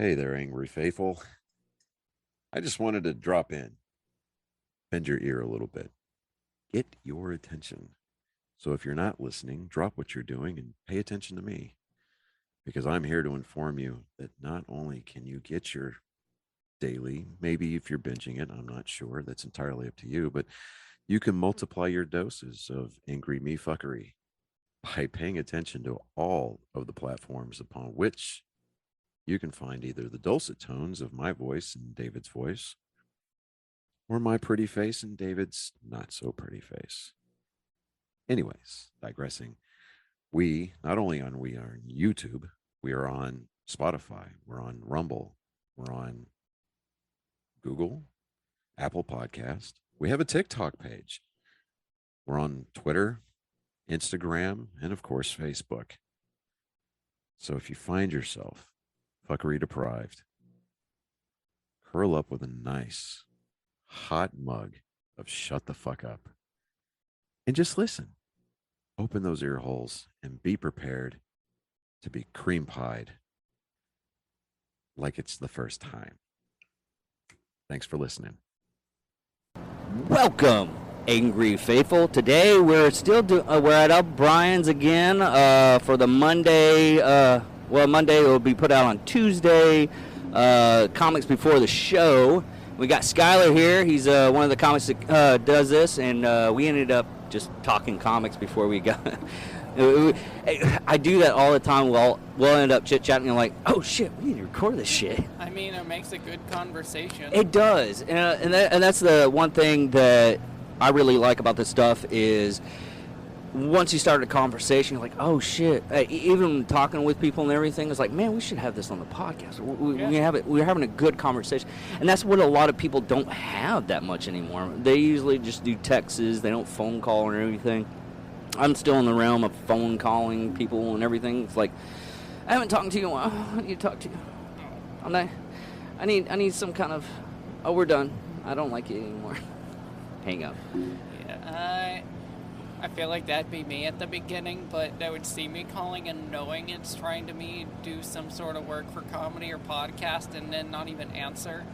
Hey there, Angry Faithful. I just wanted to drop in, bend your ear a little bit, get your attention. So if you're not listening, drop what you're doing and pay attention to me because I'm here to inform you that not only can you get your daily, maybe if you're binging it, I'm not sure, that's entirely up to you, but you can multiply your doses of angry me fuckery by paying attention to all of the platforms upon which you can find either the dulcet tones of my voice and David's voice or my pretty face and David's not so pretty face. Anyways, digressing, we not only we are on YouTube, we are on Spotify, we're on Rumble, we're on Google, Apple Podcast. We have a TikTok page. We're on Twitter, Instagram, and of course, Facebook. So if you find yourself fuckery deprived, curl up with a nice hot mug of shut the fuck up and just listen. Open those ear holes and be prepared to be cream pied like it's the first time. Thanks for listening. Welcome, Angry Faithful. Today we're at O'Brien's again for the Monday. Monday will be put out on Tuesday. Comics before the show. We got Skyler here. He's one of the comics that does this, and we ended up just talking comics before we got. I do that all the time. We'll end up chit-chatting and like, oh shit, we need to record this shit. I mean, it makes a good conversation. It does, and that's the one thing that I really like about this stuff is once you start a conversation, you're like, oh shit. Even talking with people and everything, it's like, man, we should have this on the podcast. We're having a good conversation, and that's what a lot of people don't have that much anymore. They usually just do texts. They don't phone call or anything. I'm still in the realm of phone calling people and everything. It's like, I haven't talked to you in a while. I need to talk to you. I need some kind of, oh, we're done. I don't like you anymore. Hang up. Yeah, I feel like that'd be me at the beginning, but that would see me calling and knowing it's trying to do some sort of work for comedy or podcast and then not even answer.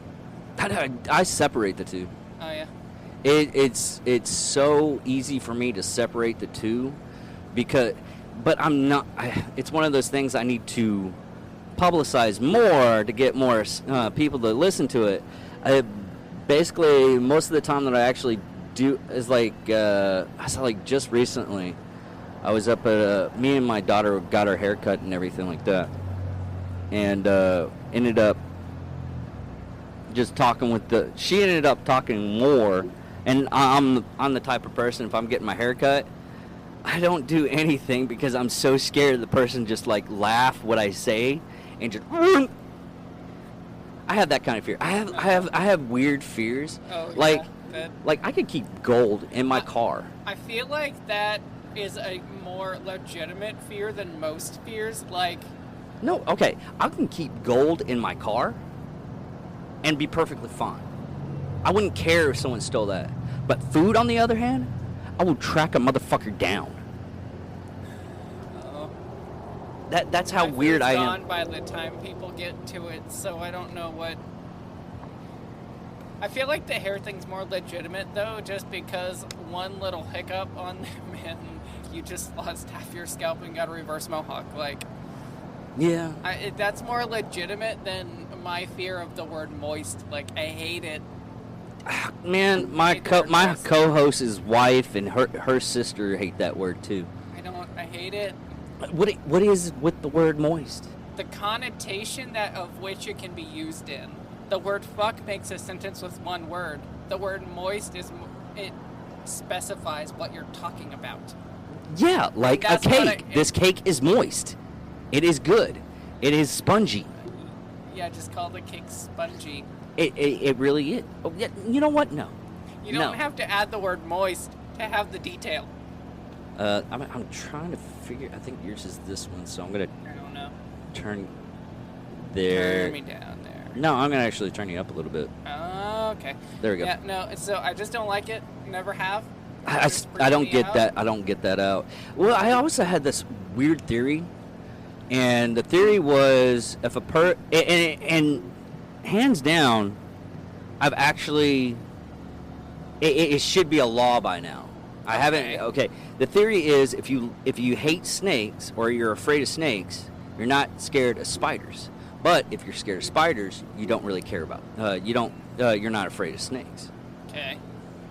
I separate the two. Oh, yeah. It's so easy for me to separate the two but I'm not. It's one of those things I need to publicize more to get more people to listen to it. Basically, most of the time that I actually do is like I saw like just recently, I was up at me and my daughter got our hair cut and everything like that, and ended up just talking with she ended up talking more. And I'm the type of person, if I'm getting my hair cut, I don't do anything because I'm so scared the person just like laugh what I say and just. I have that kind of fear. I have weird fears. Oh, like yeah, like I could keep gold in my car. I feel like that is a more legitimate fear than most fears. Like, no, okay, I can keep gold in my car and be perfectly fine. I wouldn't care if someone stole that. But food, on the other hand, I will track a motherfucker down. That's how weird I am. Gone by the time people get to it, so I don't know what. I feel like the hair thing's more legitimate though, just because one little hiccup on them and you just lost half your scalp and got a reverse mohawk. Like, yeah, that's more legitimate than my fear of the word moist. Like, I hate it. Man, my co-host's wife and her sister hate that word too. I hate it. What is with the word moist? The connotation of which it can be used in. The word fuck makes a sentence with one word. The word moist it specifies what you're talking about. Yeah, like a cake. This cake is moist. It is good. It is spongy. Yeah, just call the cake spongy. It really is. Oh, yeah, you know what? No. You don't have to add the word moist to have the detail. I'm trying to figure. I think yours is this one, so I'm gonna. I don't know. Turn there. Turn me down there. No, I'm gonna actually turn you up a little bit. Oh, okay. There we go. Yeah, no. So I just don't like it. Never have. I don't get that. I don't get that out. Well, I also had this weird theory And the theory was if a and hands down, I've actually it should be a law by now. I haven't. Okay. The theory is if you hate snakes or you're afraid of snakes, you're not scared of spiders. But if you're scared of spiders, you don't really care about. You're not afraid of snakes. Okay.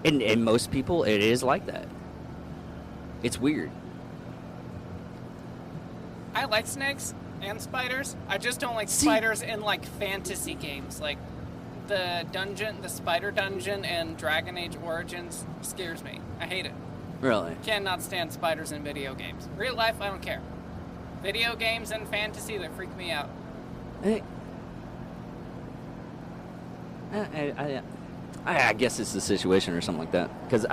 And most people, it is like that. It's weird. I like snakes and spiders. I just don't like spiders in like fantasy games. Like the Spider Dungeon and Dragon Age Origins scares me. I hate it. Really? Cannot stand spiders in video games. Real life, I don't care. Video games and fantasy, they freak me out. I guess it's the situation or something like that. Because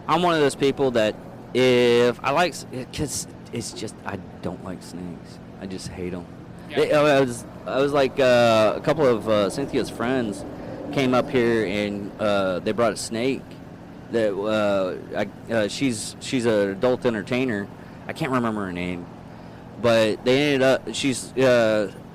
I'm one of those people that if I like, because it's just, I don't like snakes. I just hate them. Yeah. I was like, a couple of Cynthia's friends came up here and they brought a snake. That she's an adult entertainer. I can't remember her name, but they ended up. She's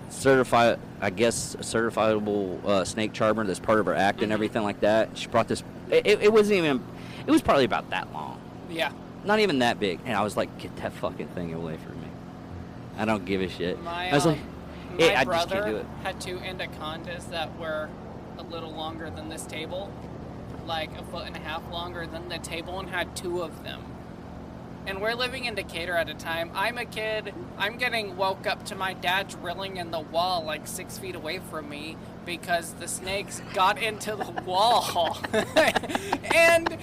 certified, I guess, a certifiable snake charmer. That's part of her act and everything like that. She brought this. It wasn't even. It was probably about that long. Yeah. Not even that big. And I was like, get that fucking thing away from me. I don't give a shit. My, I was like, my I just can't do brother it. had two anacondas that were a little longer than this table, like 1.5 feet longer than the table, and had two of them. And we're living in Decatur at a time. I'm a kid. I'm getting woke up to my dad drilling in the wall like 6 feet away from me because the snakes got into the wall. And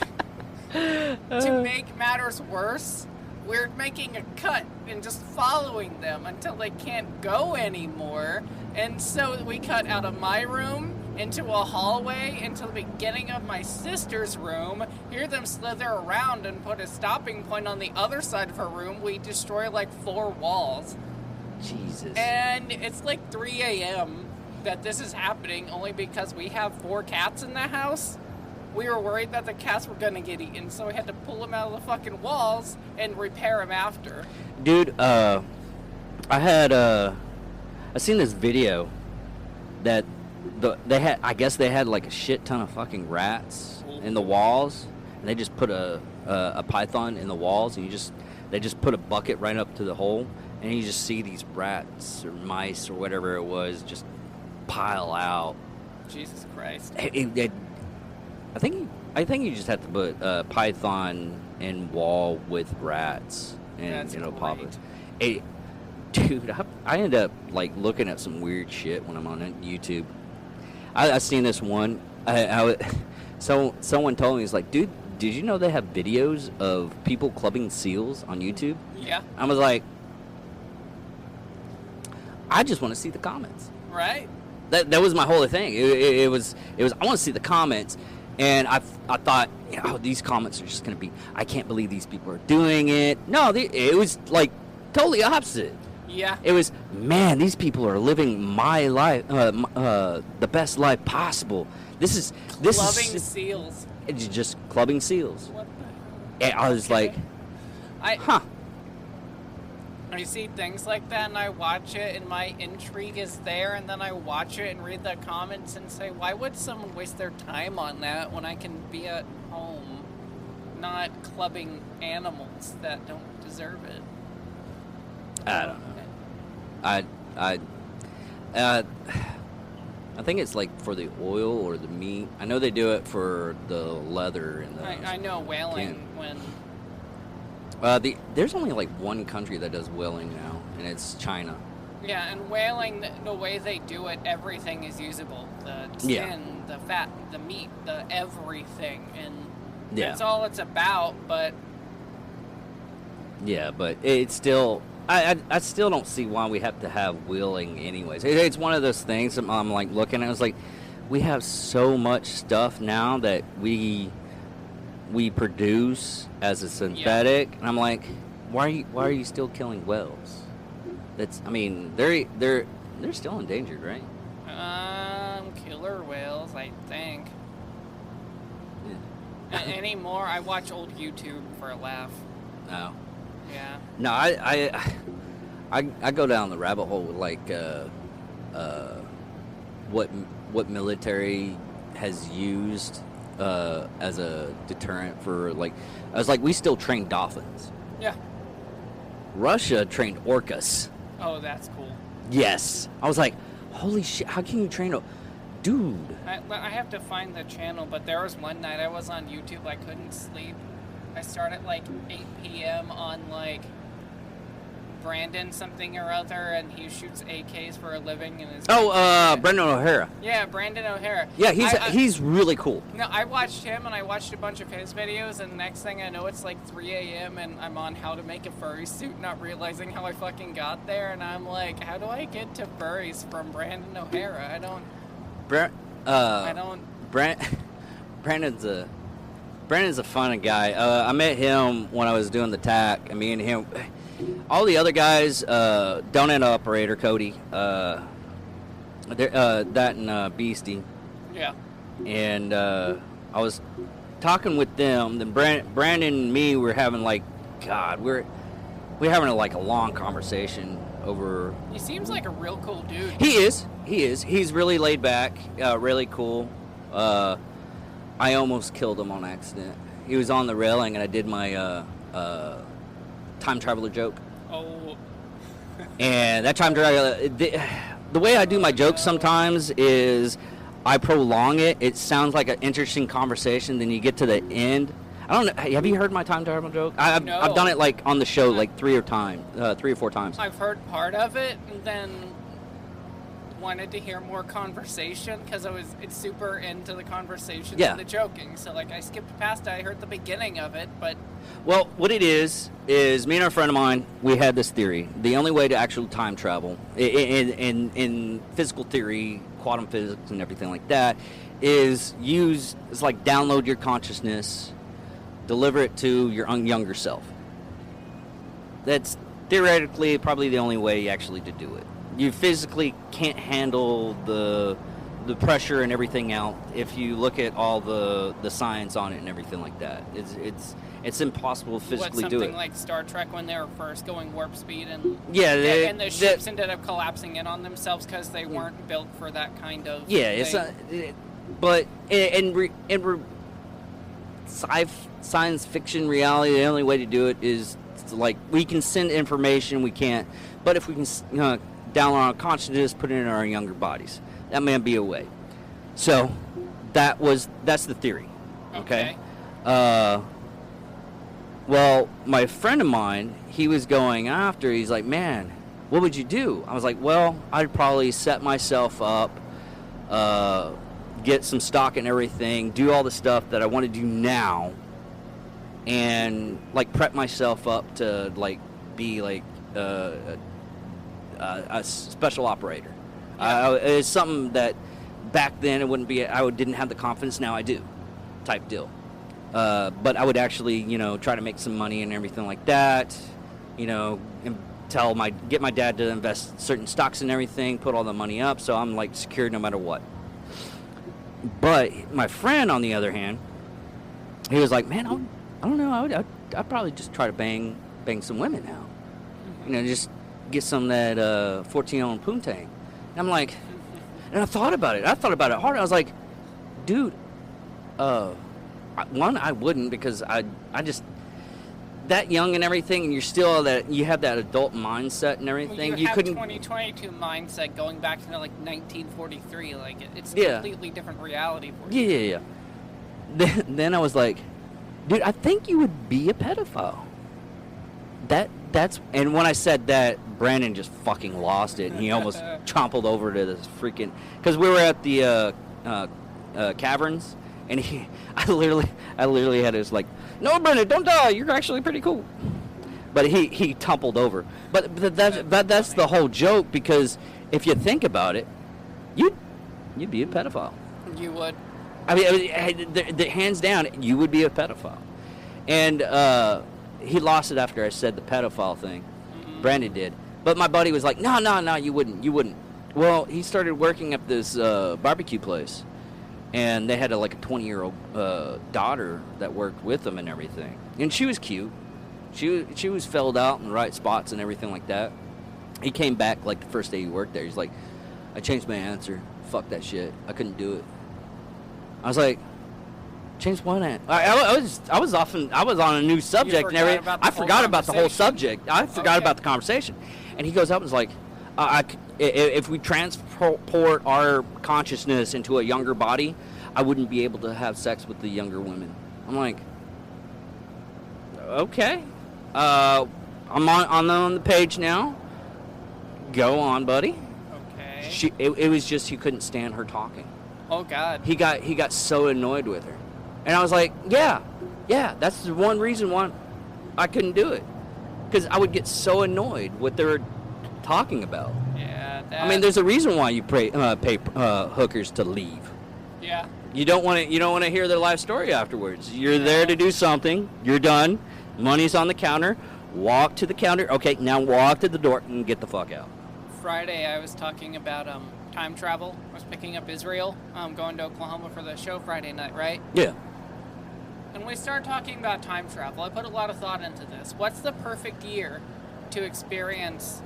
to make matters worse, we're making a cut and just following them until they can't go anymore. And so we cut out of my room into a hallway into the beginning of my sister's room, hear them slither around and put a stopping point on the other side of her room. We destroy like 4 walls. Jesus. And it's like 3 a.m. that this is happening only because we have 4 cats in the house. We were worried that the cats were gonna get eaten, so we had to pull them out of the fucking walls and repair them after. Dude, I seen this video that I guess they had like a shit ton of fucking rats in the walls, and they just put a python in the walls, and they just put a bucket right up to the hole, and you just see these rats or mice or whatever it was just pile out. Jesus Christ. I think you just have to put python in wall with rats, and That's pop great. it. Dude, I end up like looking at some weird shit when I'm on YouTube. I seen this one. Someone told me, it's like, dude, did you know they have videos of people clubbing seals on YouTube? Yeah. I was like, I just want to see the comments. Right? That was my whole thing. It was I want to see the comments, and I thought, these comments are just gonna be, I can't believe these people are doing it. No, it was like totally opposite. Yeah. It was, man, these people are living my life, the best life possible. This Clubbing is seals. it's just clubbing seals. What the? And I was like, huh. I see things like that and I watch it and my intrigue is there, and then I watch it and read the comments and say, why would someone waste their time on that when I can be at home not clubbing animals that don't deserve it? I don't know. I think it's like for the oil or the meat. I know they do it for the leather and the. I know whaling when. There's only like one country that does whaling now, and it's China. Yeah, and whaling, the way they do it, everything is usable. The skin, the fat, the meat, the everything, and that's all it's about. But yeah, but it's still. I still don't see why we have to have whaling anyways. It's one of those things I'm like looking at. It's like we have so much stuff now that we produce as a synthetic, and I'm like, why are you still killing whales? They're still endangered, right? Killer whales, I think. Yeah. Anymore, I watch old YouTube for a laugh. No. Yeah. No, I go down the rabbit hole with like what military has used as a deterrent for like. I was like, we still train dolphins. Yeah. Russia trained orcas. Oh, that's cool. Yes. I was like, holy shit! How can you train a dude? I have to find the channel, but there was one night I was on YouTube. I couldn't sleep. I started at like 8 p.m. on like Brandon something or other, and he shoots AKs for a living. And Brendan O'Hara. Yeah, Brandon O'Hara. Yeah, he's really cool. No, I watched him, and I watched a bunch of his videos, and the next thing I know, it's like 3 a.m., and I'm on how to make a furry suit, not realizing how I fucking got there, and I'm like, how do I get to furries from Brandon O'Hara? I don't... Brandon's a fun guy. I met him when I was doing the TAC, and me and him... All the other guys, donut operator Cody, that and Beastie, Yeah. and I was talking with them. Then Brandon and me were having like, God, we're having like a long conversation over. He seems like a real cool dude. He is. He's really laid back, really cool. I almost killed him on accident. He was on the railing, and I did my time traveler joke. Oh. And that time traveler, the way I do my jokes sometimes is I prolong it. It sounds like an interesting conversation. Then you get to the end. I don't know. Have you heard my time travel joke? I've done it like on the show like 3 or 4 times. I've heard part of it, and then wanted to hear more conversation because it's super into the conversation and the joking. So like I skipped past it. I heard the beginning of it, but well, what it is me and a friend of mine, we had this theory. The only way to actually time travel in physical theory, quantum physics, and everything like that is like download your consciousness, deliver it to your younger self. That's theoretically probably the only way actually to do it. You physically can't handle the pressure and everything out if you look at all the science on it and everything like that. It's impossible to physically do it. Something like Star Trek when they were first going warp speed and and the ships ended up collapsing in on themselves because they weren't built for that kind of thing. But in science fiction reality, the only way to do it is like we can send information, we can't. But if we can download our consciousness, put it in our younger bodies, that may be a way. So that's the theory. Okay. Well, my friend of mine, he was going after. He's like, man, what would you do? I was like, well, I'd probably set myself up, get some stock and everything, do all the stuff that I want to do now, and like prep myself up to like be like a special operator. It's something that back then it wouldn't be. I didn't have the confidence. Now I do, type deal. But I would actually, try to make some money and everything like that. And get my dad to invest certain stocks and everything, put all the money up, so I'm like secured no matter what. But my friend, on the other hand, he was like, man, I don't know. I'd probably just try to bang some women now. Just get some of that 14-year-old poontang. And I'm like, and I thought about it hard. I was like, dude, one, I wouldn't, because I just that young and everything, and you're still you have that adult mindset and everything. You couldn't 2022 mindset going back to like 1943. Like it's a completely different reality for you. Yeah. Then I was like, dude, I think you would be a pedophile. That's and when I said that, Brandon just fucking lost it, and he almost trampled over to this freaking, because we were at the caverns, and I literally had his like, no, Brandon, don't die, you're actually pretty cool. But he tumbled over. But that's the whole joke, because if you think about it, you'd be a pedophile. You would. I mean, the hands down, you would be a pedophile. And he lost it after I said the pedophile thing. Mm-hmm. Brandon did. But my buddy was like, no, you wouldn't. Well, he started working at this barbecue place, and they had a 20-year-old daughter that worked with them and everything. And she was cute. She was filled out in the right spots and everything like that. He came back like the first day he worked there. He's like, I changed my answer. Fuck that shit. I couldn't do it. I was like, change one answer. I was on a new subject and everything. I forgot about the whole subject. I forgot about the conversation. And he goes up and is like, if we transport our consciousness into a younger body, I wouldn't be able to have sex with the younger women. I'm like, okay. I'm on the page now. Go on, buddy. Okay. It was just he couldn't stand her talking. Oh God. He got so annoyed with her, and I was like, yeah, that's the one reason why I couldn't do it, because I would get so annoyed what they were talking about. Yeah. I mean, there's a reason why you pay hookers to leave. Yeah. You don't want to hear their life story afterwards. You're there to do something. You're done. Money's on the counter. Walk to the counter. Okay, now walk to the door and get the fuck out. Friday, I was talking about time travel. I was picking up Israel, going to Oklahoma for the show Friday night, right? Yeah. And we started talking about time travel. I put a lot of thought into this. What's the perfect year to experience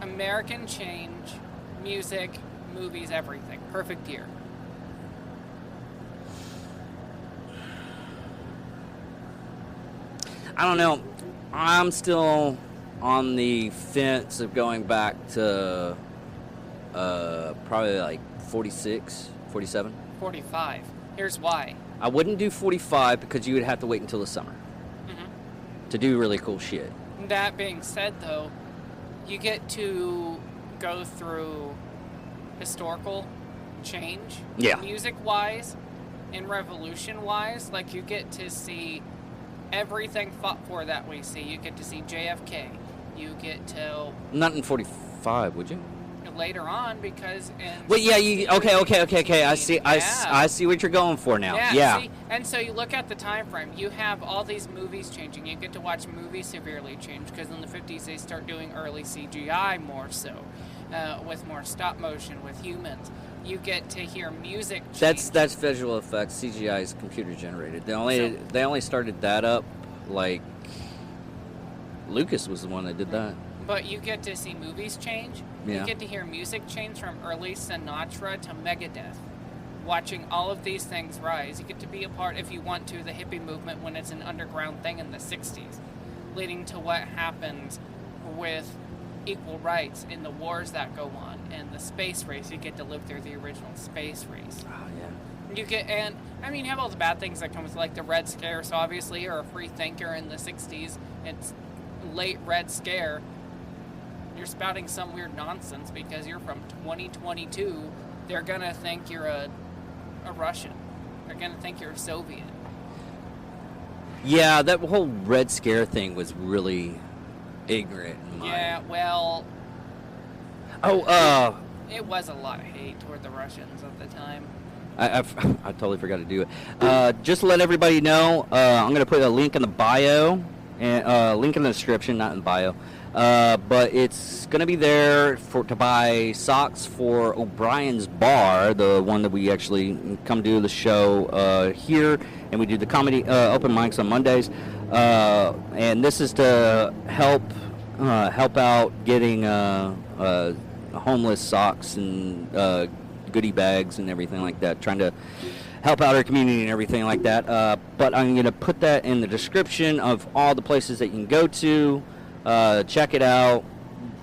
American change, music, movies, everything? Perfect year. I don't know. I'm still on the fence of going back to probably like 46, 47. 45. Here's why. I wouldn't do 45 because you would have to wait until the summer to do really cool shit. That being said, though, you get to go through historical change, Yeah. music-wise and revolution-wise. Like, you get to see everything fought for that we see. You get to see JFK. You get to Not in 45, would you? later on, because in Well, yeah. Okay. I see. I see what you're going for now. Yeah. See? And so you look at the time frame. You have all these movies changing. You get to watch movies severely change, because in the 50s they start doing early CGI more so, with more stop motion with humans. You get to hear music change. That's visual effects. CGI is computer generated. They only started that up like Lucas was the one that did that. But you get to see movies change. Yeah. You get to hear music change from early Sinatra to Megadeth. Watching all of these things rise. You get to be a part, if you want to, the hippie movement when it's an underground thing in the 60s. Leading to what happens with equal rights in the wars that go on. And the space race. You get to live through the original space race. Oh yeah. You get, and I mean, you have all the bad things that come with, like the Red Scare. So obviously, you're a free thinker in the 60s. It's late Red Scare. You're spouting some weird nonsense because you're from 2022. They're gonna think you're a Russian. They're gonna think you're a Soviet. Yeah, that whole Red Scare thing was really ignorant. Yeah, well, Oh, it was a lot of hate toward the Russians at the time. I totally forgot to do it. Just to let everybody know, I'm going to put a link in the bio, and link in the description, not in bio. But it's going to be there to buy socks for O'Brien's Bar, the one that we actually come do the show here, and we do the comedy open mics on Mondays. And this is to help out getting homeless socks and goodie bags and everything like that, trying to help out our community and everything like that. But I'm going to put that in the description of all the places that you can go to. Check it out.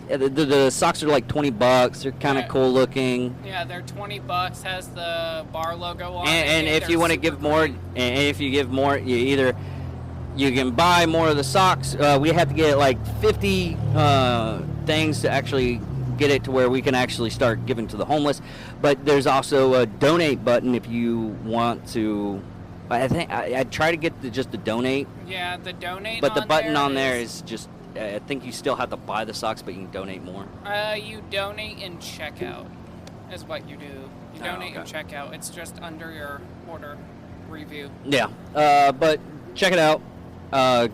The socks are like $20. They're kind of cool looking. Yeah, they're $20. Has the bar logo on it. And if you want to give more, and if you give more, you can buy more of the socks. We have to get like 50 things to actually get it to where we can actually start giving to the homeless. But there's also a donate button if you want to. I think I try to get just the donate. Yeah, the donate. But the button on there is just. I think you still have to buy the socks, but you can donate more. You donate in checkout, is what you do. You donate in checkout. It's just under your order review. Yeah, but check it out.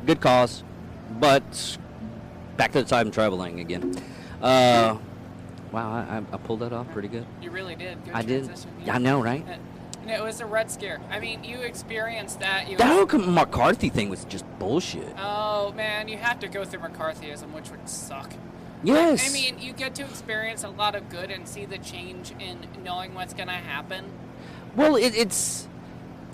Good cause. But back to the time traveling again. Wow, I pulled that off pretty good. You really did. Good I did. transition, I know, right? And it was a Red Scare. I mean, you experienced that. That whole McCarthy thing was just bullshit. Oh, man, you have to go through McCarthyism, which would suck. Yes. I mean, you get to experience a lot of good and see the change in knowing what's going to happen. Well,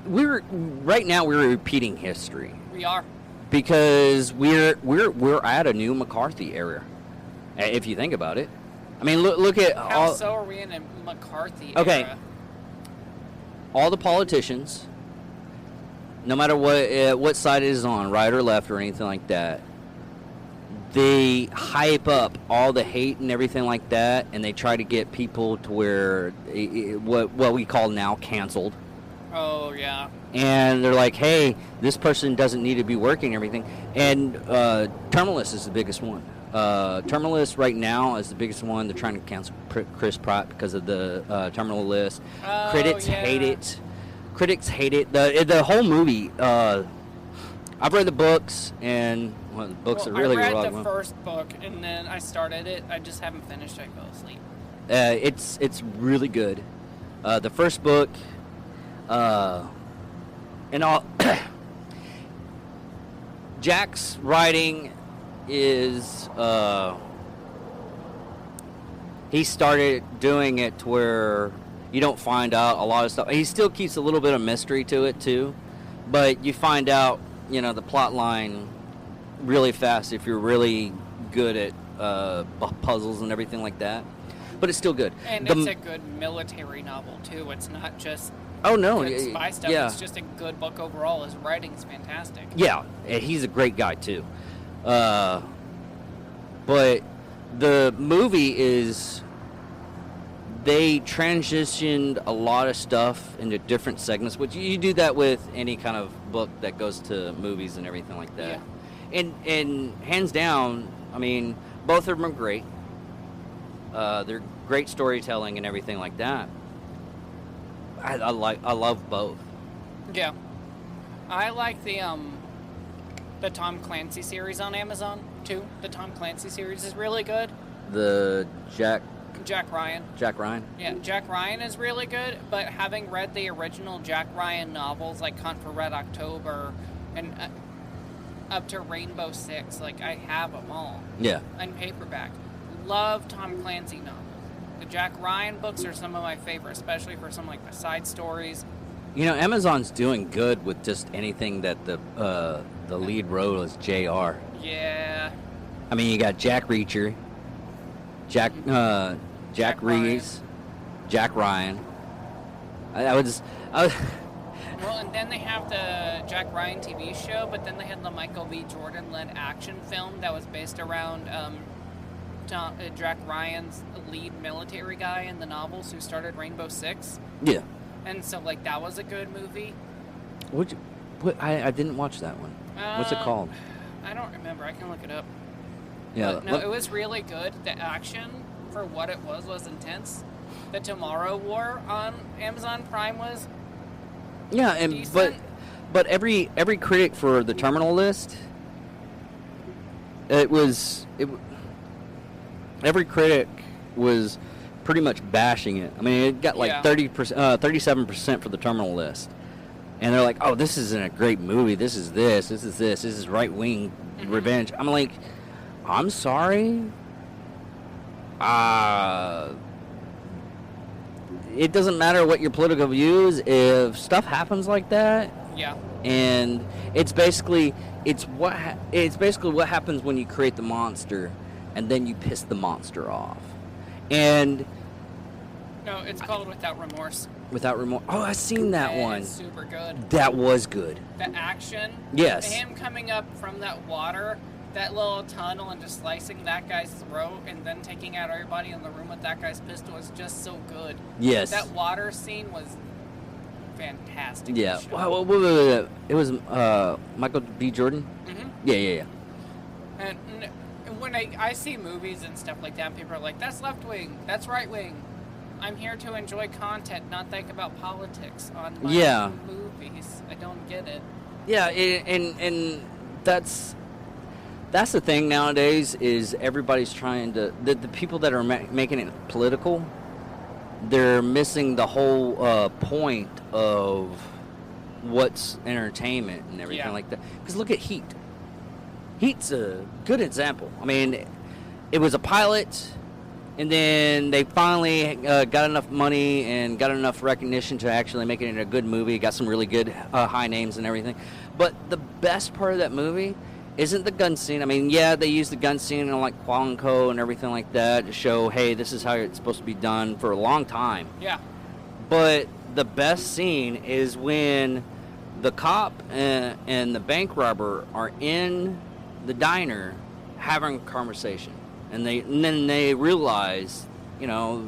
we're right now we're repeating history We are. because we're at a new McCarthy era. If you think about it, I mean, look at How so are we in a McCarthy Okay. era? all the politicians, no matter what side it is on, right or left or anything like that. They hype up all the hate and everything like that, and they try to get people to where what we call now canceled. Oh, yeah. And they're like, hey, this person doesn't need to be working and everything. And Terminalist is the biggest one. Terminalist right now is the biggest one. They're trying to cancel Chris Pratt because of the Terminal List. Oh, Critics yeah. hate it. Critics hate it. The whole movie. I've read the books, and well, the books are really I read really the first book, and then I started it. I just haven't finished it. I fell asleep. It's really good. The first book, and all. Jack's writing is he started doing it to where you don't find out a lot of stuff. He still keeps a little bit of mystery to it too, but you find out, the plot line really fast if you're really good at puzzles and everything like that. But it's still good. And it's a good military novel, too. It's not just oh no, good spy stuff. yeah, It's just a good book overall. His writing's fantastic. yeah, and he's a great guy too. But the movie is they transitioned a lot of stuff into different segments, which you do that with any kind of book that goes to movies and everything like that. Yeah. And hands down, I mean, both of them are great. They're great storytelling and everything like that. I love both. Yeah. I like the Tom Clancy series on Amazon, too. The Tom Clancy series is really good. The Jack Ryan. Yeah, Jack Ryan is really good, but having read the original Jack Ryan novels like Hunt for Red October and up to Rainbow Six, like I have them all. Yeah. On paperback. Love Tom Clancy novels. The Jack Ryan books are some of my favorite, especially for some like the side stories. Amazon's doing good with just anything that the lead wrote is JR. Yeah. I mean, you got Jack Reacher, Jack Jack Reese, Jack Ryan. I was Well, and then they have the Jack Ryan TV show, but then they had the Michael B. Jordan-led action film that was based around Jack Ryan's lead military guy in the novels who started Rainbow Six. yeah. And so, like, that was a good movie. I didn't watch that one. What's it called? I don't remember. I can look it up. Yeah. But, no, it was really good. The action, for what it was intense. The Tomorrow War on Amazon Prime was Yeah, and decent. but every critic for the Terminal List, every critic was pretty much bashing it. I mean, it got like Yeah. 37% for the Terminal List, and they're like, "Oh, this isn't a great movie. This is right wing revenge." I'm like, I'm sorry. It doesn't matter what your political views. If stuff happens like that, Yeah. and it's basically what happens when you create the monster, and then you piss the monster off, and No, it's called Without Remorse. without remorse. Oh, I've seen that And one. it's super good. That was good. The action. Yes. Him coming up from that water, that little tunnel, and just slicing that guy's throat, and then taking out everybody in the room with that guy's pistol is just so good. Yes. That water scene was fantastic. Yeah. Show. Well, wait. It was Michael B. Jordan. Mhm. Yeah. And when I see movies and stuff like that, people are like, "That's left wing. That's right wing." I'm here to enjoy content, not think about politics on my Yeah. movies. I don't get it. Yeah, and that's the thing nowadays is everybody's trying to the people that are making it political, they're missing the whole point of what's entertainment and everything Yeah. like that. Because look at Heat. Heat's a good example. I mean, it was a pilot, and then they finally got enough money and got enough recognition to actually make it a good movie. Got some really good high names and everything. But the best part of that movie isn't the gun scene. I mean, yeah, they used the gun scene in like Quanco and everything like that to show, hey, this is how it's supposed to be done for a long time. Yeah. But the best scene is when the cop and the bank robber are in the diner having a conversation. And then they realize, you know,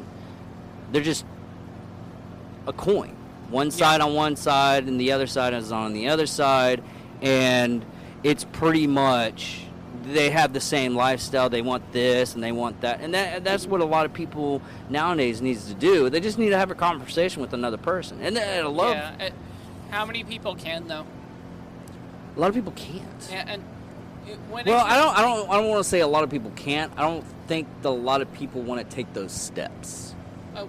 they're just a coin. One side on one side and the other side is on the other side. And it's pretty much, they have the same lifestyle. They want this and they want that. And that's what a lot of people nowadays needs to do. They just need to have a conversation with another person. And I love... Yeah. How many people can, though? A lot of people can't. Yeah, and when Well, I don't want to say a lot of people can't. I don't think a lot of people want to take those steps.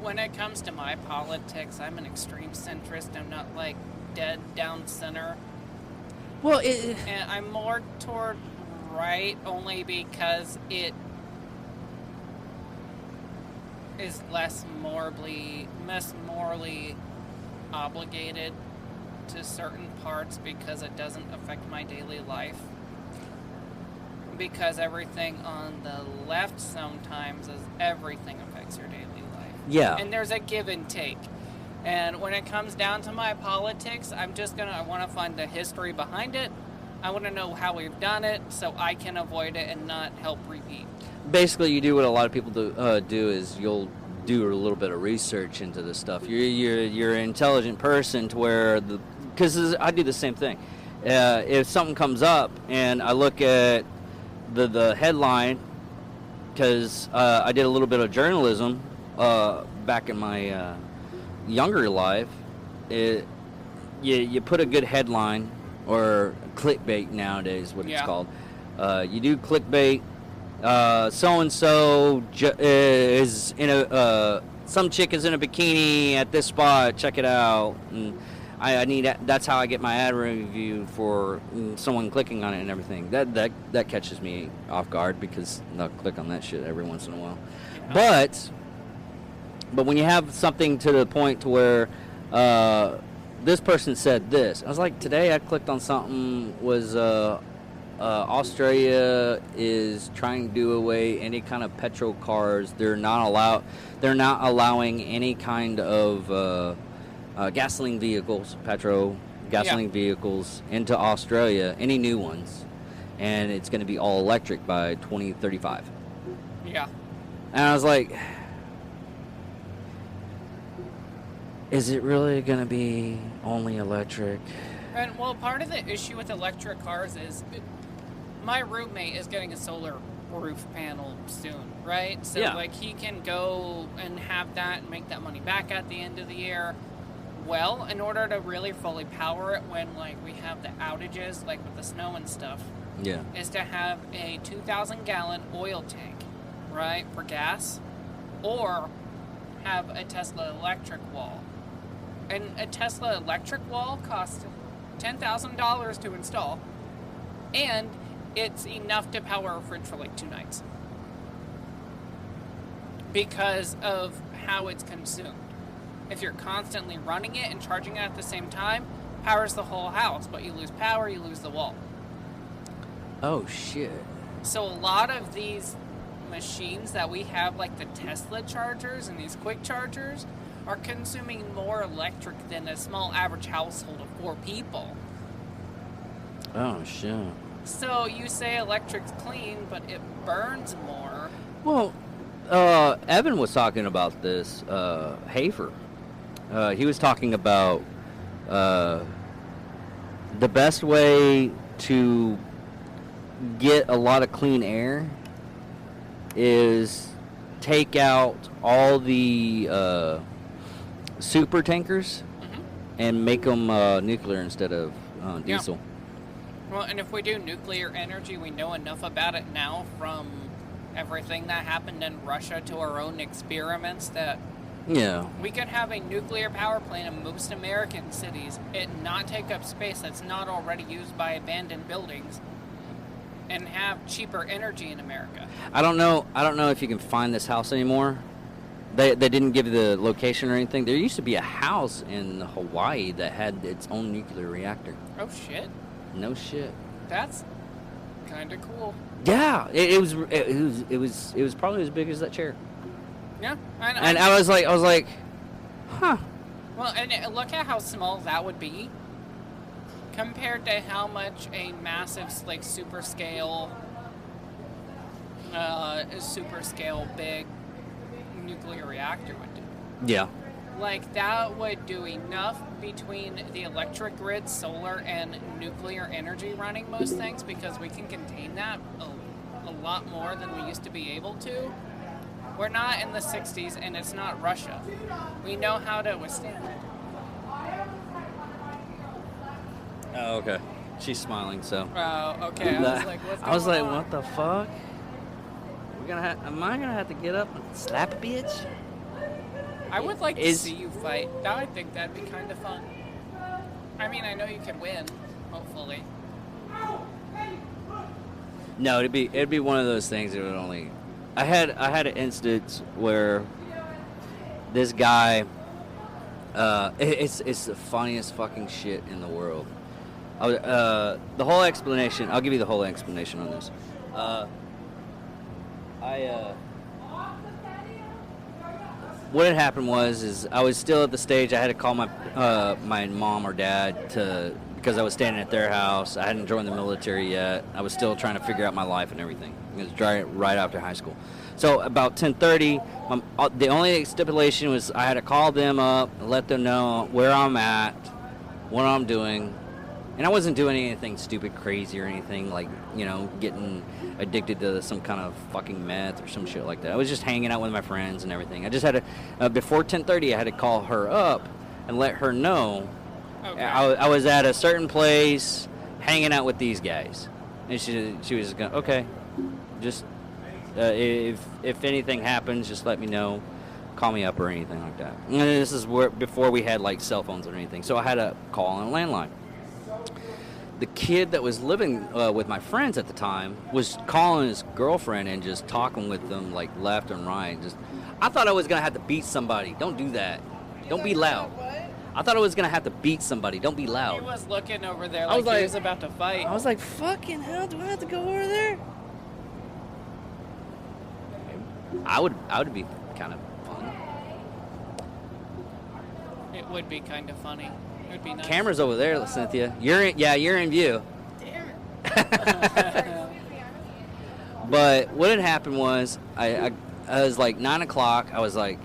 When it comes to my politics, I'm an extreme centrist. I'm not like dead down center. Well, And I'm more toward right only because it is less morally obligated to certain parts because it doesn't affect my daily life. Because everything on the left sometimes is everything affects your daily life. Yeah. And there's a give and take. And when it comes down to my politics, I want to find the history behind it. I want to know how we've done it so I can avoid it and not help repeat. Basically, you do what a lot of people do is you'll do a little bit of research into this stuff. You're an intelligent person to where because I do the same thing. If something comes up and I look at the headline, because I did a little bit of journalism back in my younger life, you put a good headline, or clickbait nowadays, what it's called. You do clickbait. So and so is in some chick is in a bikini at this spot. Check it out. And I need that's how I get my ad review for someone clicking on it and everything. That catches me off guard because they'll click on that shit every once in a while. Yeah. But when you have something to the point to where this person said this, I was like, today I clicked on something was Australia is trying to do away any kind of petrol cars. They're not allowing any kind of gasoline vehicles, gasoline vehicles into Australia, any new ones, and it's going to be all electric by 2035. Yeah. And I was like, is it really going to be only electric? And well, part of the issue with electric cars is my roommate is getting a solar roof panel soon, right? So like he can go and have that and make that money back at the end of the year. Well, in order to really fully power it when like we have the outages, like with the snow and stuff, is to have a 2,000-gallon oil tank, right, for gas, or have a Tesla electric wall. And a Tesla electric wall costs $10,000 to install, and it's enough to power a fridge for like 2 nights because of how it's consumed. If you're constantly running it and charging it at the same time, powers the whole house, but you lose power, you lose the wall. Oh, shit. So a lot of these machines that we have, like the Tesla chargers and these quick chargers, are consuming more electric than a small average household of 4 people. Oh, shit. So you say electric's clean, but it burns more. Well, Evan was talking about this, Hafer. He was talking about the best way to get a lot of clean air is take out all the super tankers and make them nuclear instead of diesel. Well, and if we do nuclear energy, we know enough about it now from everything that happened in Russia to our own experiments that we could have a nuclear power plant in most American cities, it not take up space that's not already used by abandoned buildings, and have cheaper energy in America. I don't know if you can find this house anymore. They didn't give the location or anything. There used to be a house in Hawaii that had its own nuclear reactor. Oh shit. No shit. That's kind of cool. Yeah, it was probably as big as that chair. Yeah. And I was like, huh. Well, and look at how small that would be compared to how much a massive, like, super scale big nuclear reactor would do. Yeah. Like, that would do enough between the electric grid, solar, and nuclear energy running most things, because we can contain that a lot more than we used to be able to. We're not in the 60s, and it's not Russia. We know how to withstand it. Oh, okay. She's smiling, so. Oh, okay. I was like, what's going on? I was like, what the fuck? Am I gonna have to get up and slap a bitch? I would like to see you fight. Now I think that'd be kind of fun. I mean, I know you could win, hopefully. No, it'd be one of those things that would only. I had an instance where this guy. It's the funniest fucking shit in the world. The whole explanation. I'll give you the whole explanation on this. What had happened was I was still at the stage. I had to call my mom or dad because I was standing at their house. I hadn't joined the military yet. I was still trying to figure out my life and everything. It was right after high school. So about 10:30, the only stipulation was I had to call them up and let them know where I'm at, what I'm doing. And I wasn't doing anything stupid, crazy or anything like, getting addicted to some kind of fucking meth or some shit like that. I was just hanging out with my friends and everything. I just had to, before 10:30, I had to call her up and let her know Okay. I was at a certain place hanging out with these guys. And she was going, okay, just, if anything happens, just let me know. Call me up or anything like that. And this is before we had like cell phones or anything. So I had to call on a landline. The kid that was living with my friends at the time was calling his girlfriend and just talking with them like left and right. I thought I was gonna have to beat somebody. Don't do that. Don't be loud. I thought I was gonna have to beat somebody. Don't be He loud. was looking over there I was like he like- was about to fight. I was like, fucking hell, do I have to go over there? I would be kind of fun. It would be kind of funny. It would be nice. Camera's over there, Cynthia. You're in view. But what had happened was I was like 9 o'clock. I was like,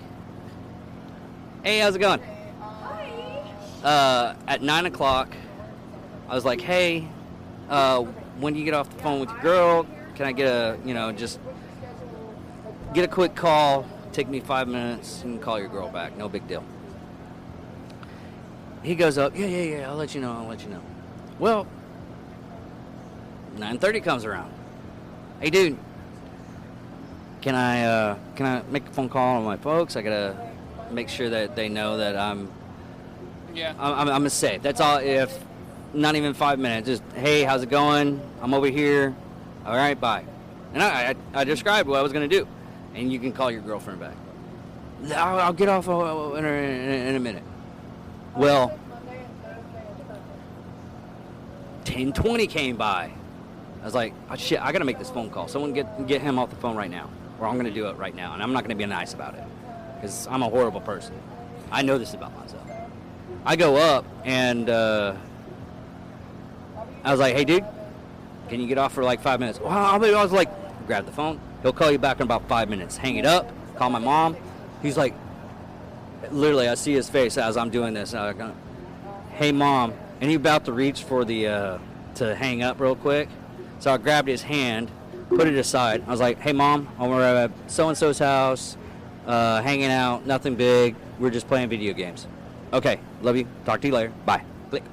hey, how's it going? At 9 o'clock, I was like, hey, when do you get off the phone with your girl? Can I get just get a quick call? Take me 5 minutes and call your girl back. No big deal. He goes up, yeah, I'll let you know. Well, 9:30 comes around. Hey, dude, can I make a phone call on my folks? I gotta make sure that they know that I'm safe. That's all. If not even 5 minutes, just hey, how's it going? I'm over here. All right, bye. And I described what I was gonna do, and you can call your girlfriend back. I'll get off in a minute. Well, 10:20 came by. I was like, oh, shit, I gotta make this phone call. Someone get him off the phone right now, or I'm gonna do it right now, and I'm not gonna be nice about it, because I'm a horrible person. I know this about myself. I go up, and I was like, hey, dude, can you get off for like 5 minutes? Well, I was like, grab the phone. He'll call you back in about 5 minutes. Hang it up. Call my mom. He's like, literally, I see his face as I'm doing this. I go, hey, Mom. And he about to reach for the to hang up real quick. So I grabbed his hand, put it aside. I was like, hey, Mom, we're at so-and-so's house, hanging out, nothing big. We're just playing video games. Okay, love you. Talk to you later. Bye. Click.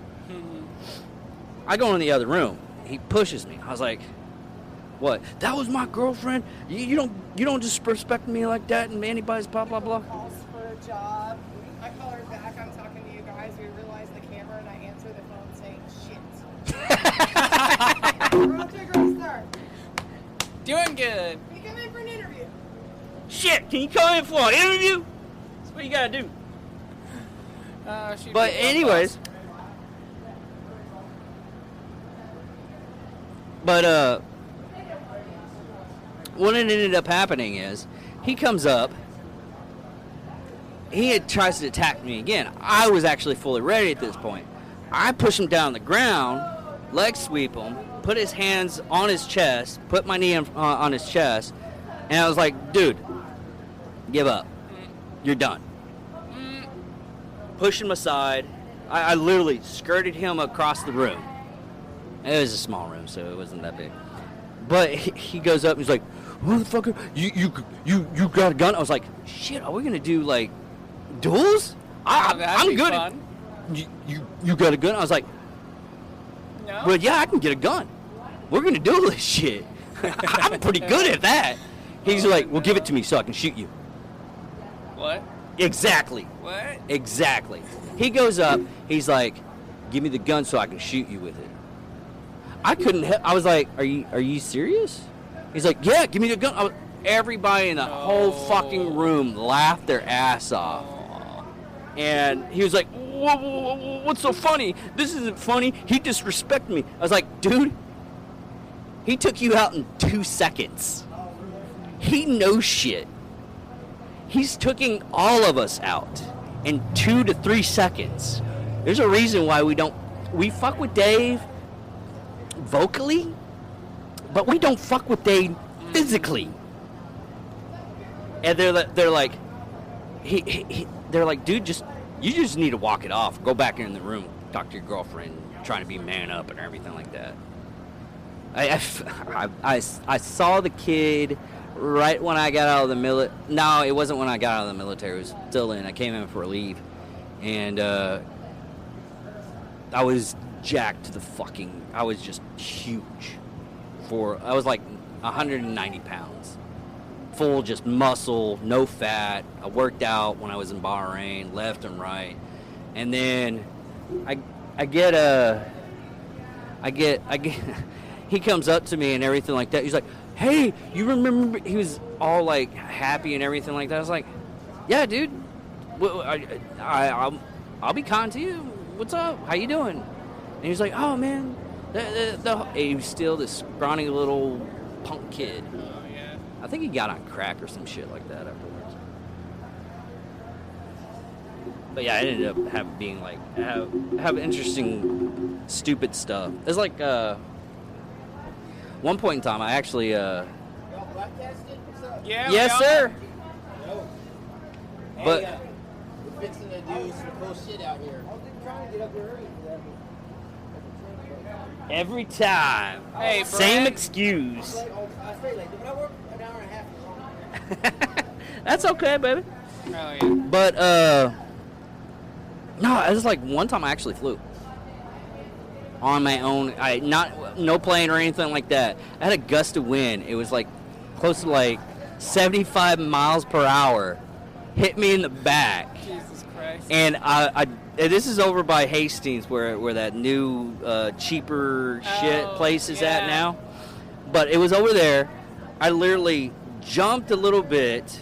I go in the other room. He pushes me. I was like, what? That was my girlfriend? You don't disrespect me like that and anybody's blah, blah, blah. Calls for a job. I call her back. I'm talking to you guys. We realize the camera, and I answer the phone saying shit. We're on to a great start. good. You come in for an interview. Shit, can you come in for an interview? That's what you gotta do. She'd But be anyways, what it ended up happening is he comes up. Tries to attack me again. I was actually fully ready at this point. I push him down on the ground, leg sweep him, put his hands on his chest, put my knee on his chest, and I was like, dude, give up. You're done. Push him aside. I literally skirted him across the room. It was a small room, so it wasn't that big. But he goes up and he's like, motherfucker, you got a gun? I was like, shit, are we going to do, like, duels? I'm good. Fun. You got a gun? I was like, No. well, yeah, I can get a gun. We're going to do this shit. I'm pretty good at that. He's like, well, give it to me so I can shoot you. What? Exactly. What? Exactly. He goes up. He's like, give me the gun so I can shoot you with it. I couldn't help. I was like, are you serious? He's like, yeah, give me the gun. Everybody in the whole fucking room laughed their ass off. And he was like, what's so funny? This isn't funny. He disrespected me. I was like, dude, he took you out in 2 seconds. He knows shit. He's taking all of us out in 2 to 3 seconds. There's a reason why we fuck with Dave vocally, but we don't fuck with Dave physically. And they're like, they're like, dude, you just need to walk it off. Go back in the room, talk to your girlfriend, trying to be man up and everything like that. I saw the kid right when I got out of the military. No, it wasn't when I got out of the military. It was still in. I came in for a leave, and I was jacked to the fucking. I was just huge. I was like 190 pounds, full just muscle, no fat. I worked out when I was in Bahrain, left and right, and then I get. He comes up to me and everything like that. He's like, hey, you remember? He was all like happy and everything like that. I was like, yeah, dude. Well, I'll be kind to you. What's up? How you doing? And he's like, oh man, he was still this scrawny little punk kid. Oh yeah. I think he got on crack or some shit like that afterwards. But yeah, I ended up have interesting, stupid stuff. It's like one point in time, I actually Y'all broadcasted? What's up? Yeah. yes, we sir. No. But- Hey, we're fixing to do some cool shit out here. I was trying to get up here early for that. Every time, Hey, same Brad. excuse. I was very late, but I worked an hour and a half. That's okay, baby. Oh yeah. But no, it was like one time I actually flew on my own. No plane or anything like that. I had a gust of wind. It was like close to like 75 miles per hour. Hit me in the back, Jesus Christ. and and this is over by Hastings, where that new cheaper shit Oh, place is at yeah. now. But it was over there. I literally jumped a little bit,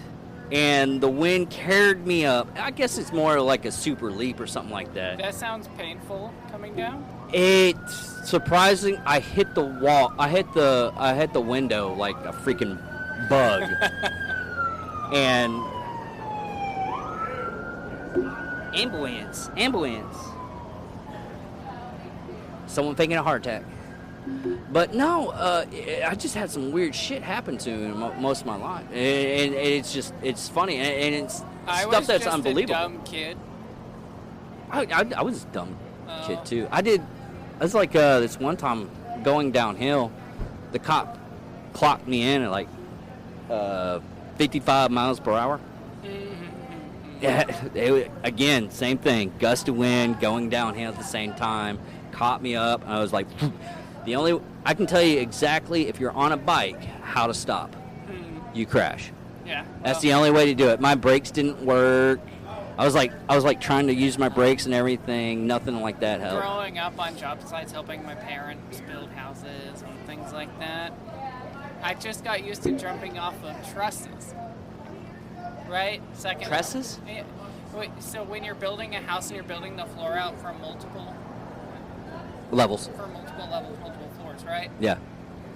and the wind carried me up. I guess it's more like a super leap or something like that. That sounds painful coming down. It's surprising. I hit the wall. I hit the window like a freaking bug. And ambulance. Someone faking a heart attack. But no, I just had some weird shit happen to me most of my life, and it's funny, and it's I stuff was that's just unbelievable. a dumb kid. I was a dumb Oh. kid too. It was like this one time going downhill, the cop clocked me in at like 55 miles per hour. Yeah, again, same thing. Gust of wind, going downhill at the same time, caught me up. And I was like, I can tell you exactly if you're on a bike how to stop. You crash. Yeah. That's the only way to do it. My brakes didn't work. I was like trying to use my brakes and everything. Nothing like that helped. Growing up on job sites, helping my parents build houses and things like that. I just got used to jumping off of trusses. Right? Second. Trusses? Yeah. Wait, so when you're building a house and you're building the floor out for multiple Levels. levels, multiple floors, right? Yeah.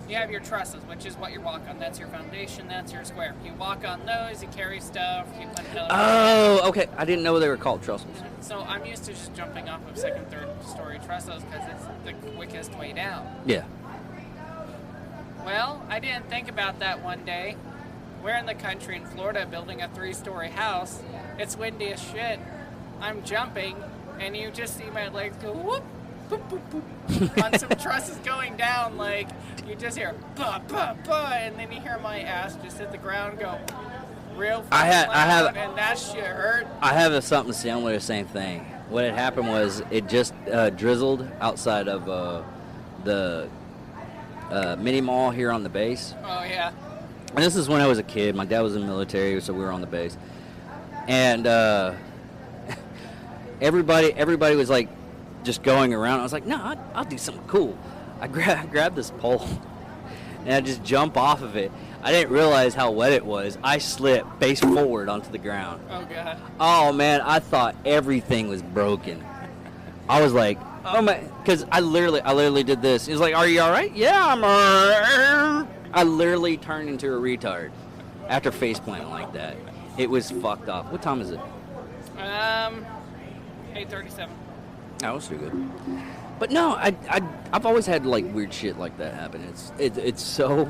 You have your trusses, which is what you walk on. That's your foundation. That's your square. You walk on those. You carry stuff. You put another. Oh, okay. I didn't know they were called trestles. So I'm used to just jumping off of second, third story trestles because it's the quickest way down. Yeah. Well, I didn't think about that one day. We're in the country in Florida building a 3-story house. It's windy as shit. I'm jumping, and you just see my legs go whoop, boop, boop, boop, on some trusses going down. Like, you just hear, bah, bah, bah, and then you hear my ass just hit the ground go real loud, and that shit hurt. I have something similar, the same thing. What had happened was it just drizzled outside of the mini mall here on the base. Oh, yeah. And this is when I was a kid. My dad was in the military, so we were on the base. And everybody was like just going around. I was like, no, I'll do something cool. I grabbed this pole and I just jump off of it. I didn't realize how wet it was. I slipped face forward onto the ground. Oh, God. Oh, man, I thought everything was broken. I was like, oh, my, because I literally did this. He was like, are you all right? Yeah, I'm all right. I literally turned into a retard after face planting like that. It was fucked up. What time is it? 8:37. Oh, it's too good. But no, I've always had like weird shit like that happen. It's so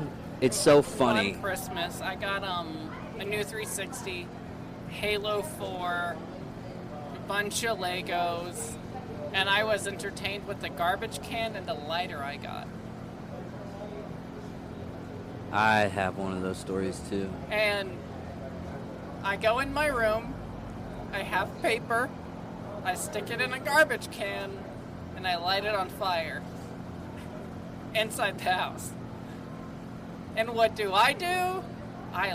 funny. On Christmas, I got a new 360, Halo 4, a bunch of Legos, and I was entertained with the garbage can and the lighter I got. I have one of those stories too. And I go in my room, I have paper, I stick it in a garbage can, and I light it on fire inside the house. And what do? I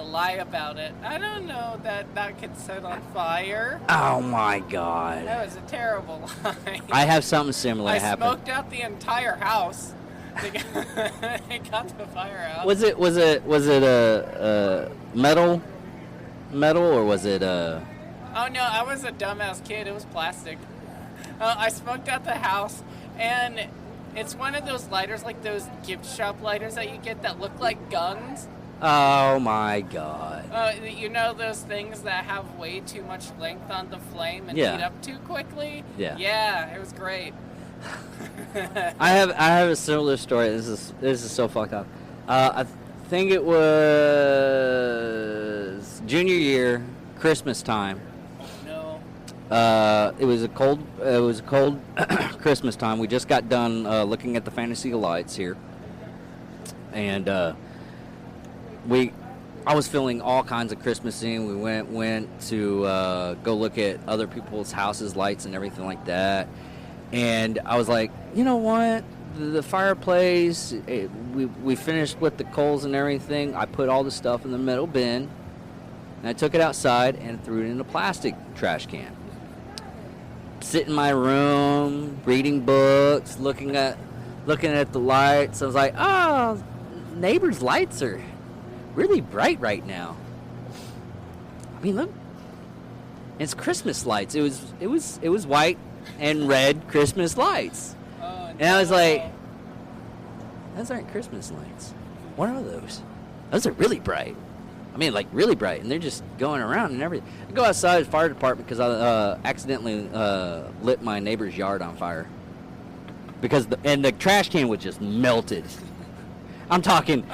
lie about it. I don't know that could set on fire. Oh my god. That was a terrible lie. I have something similar I happen. smoked out the entire house. They got the fire out. Was it a metal or was it a? Oh no, I was a dumbass kid. It was plastic. I smoked out the house, and it's one of those lighters, like those gift shop lighters that you get that look like guns. Oh my god. You know those things that have way too much length on the flame and Yeah. heat up too quickly? Yeah. Yeah, it was great. I have a similar story. This is so fucked up. I think it was junior year, Christmas time. No. It was a cold Christmas time. We just got done looking at the Fantasy Lights here, and I was feeling all kinds of Christmassy. We went to go look at other people's houses, lights, and everything like that. And I was like, you know what? The fireplace, we finished with the coals and everything. I put all the stuff in the metal bin, and I took it outside and threw it in a plastic trash can. Sit in my room, reading books, looking at the lights. I was like, oh, neighbor's lights are really bright right now. I mean, look, it's Christmas lights. It was white and red Christmas lights. Oh, And I was like, those aren't Christmas lights. What are those? Those are really bright. I mean, like, really bright. And they're just going around and everything. I go outside the fire department because I accidentally lit my neighbor's yard on fire. Because the trash can was just melted. I'm talking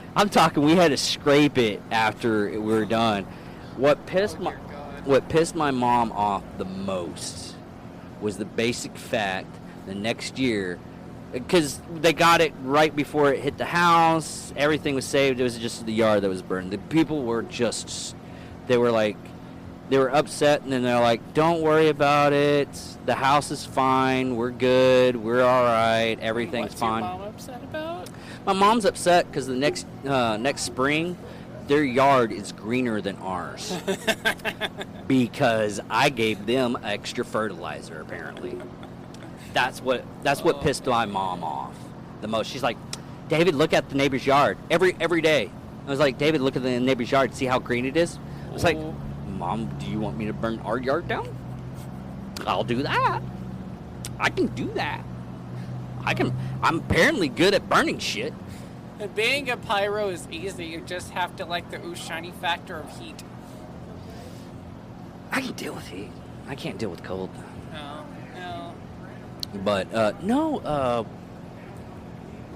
we had to scrape it after we were done. What pissed my mom off the most was the basic fact the next year, because they got it right before it hit the house, everything was saved, it was just the yard that was burned. The people were they were upset, and then they're like, don't worry about it, the house is fine, we're good, we're all right, everything's fine. What's your mom upset about? My mom's upset because the next spring, their yard is greener than ours because I gave them extra fertilizer. Apparently, that's what pissed my mom off the most. She's like, David, look at the neighbor's yard every day. I was like, David, look at the neighbor's yard. See how green it is? I was like, Oh. Mom, do you want me to burn our yard down? I'll do that. I can do that. I'm apparently good at burning shit. And being a pyro is easy. You just have to like the ooh shiny factor of heat. I can deal with heat. I can't deal with cold. No, no. But no,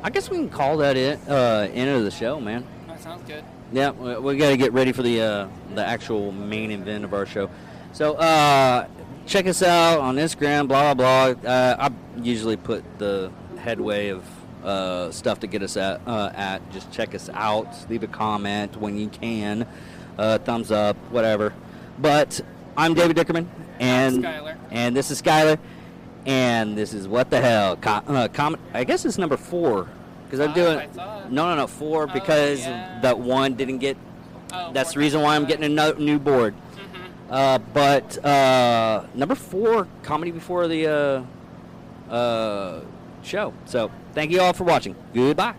I guess we can call that it. End of the show, man. That sounds good. Yeah, we got to get ready for the actual main event of our show. So check us out on Instagram, blah blah blah. I usually put the headway of stuff to get us at. Just check us out. Leave a comment when you can. Thumbs up, whatever. But I'm David Dickerman, and Skylar. and this is Skylar, and this is What the Hell. I guess it's number 4 because I'm Five, doing I thought. no 4 Oh, because yeah. that one didn't get. Oh, That's the four reason why I'm times. getting a new board. Mhm. But number 4, comedy before the show. So thank you all for watching. Goodbye.